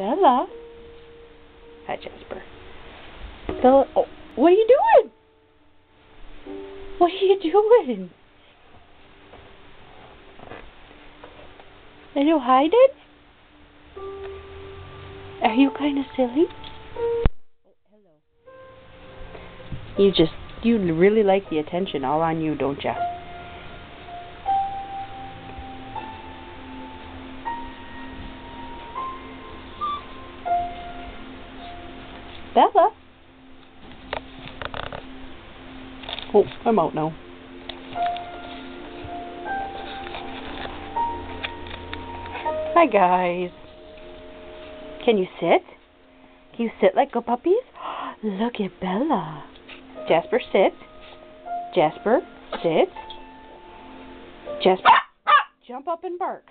Bella. Hi, Jasper. Bella, oh, what are you doing? What are you doing? Are you hiding? Are you kind of silly? Oh, hello. You really like the attention all on you, don't ya? Bella? Oh, I'm out now. Hi, guys. Can you sit? Can you sit like good puppies? Look at Bella. Jasper, sit. Jasper, sit. Jasper, jump up and bark.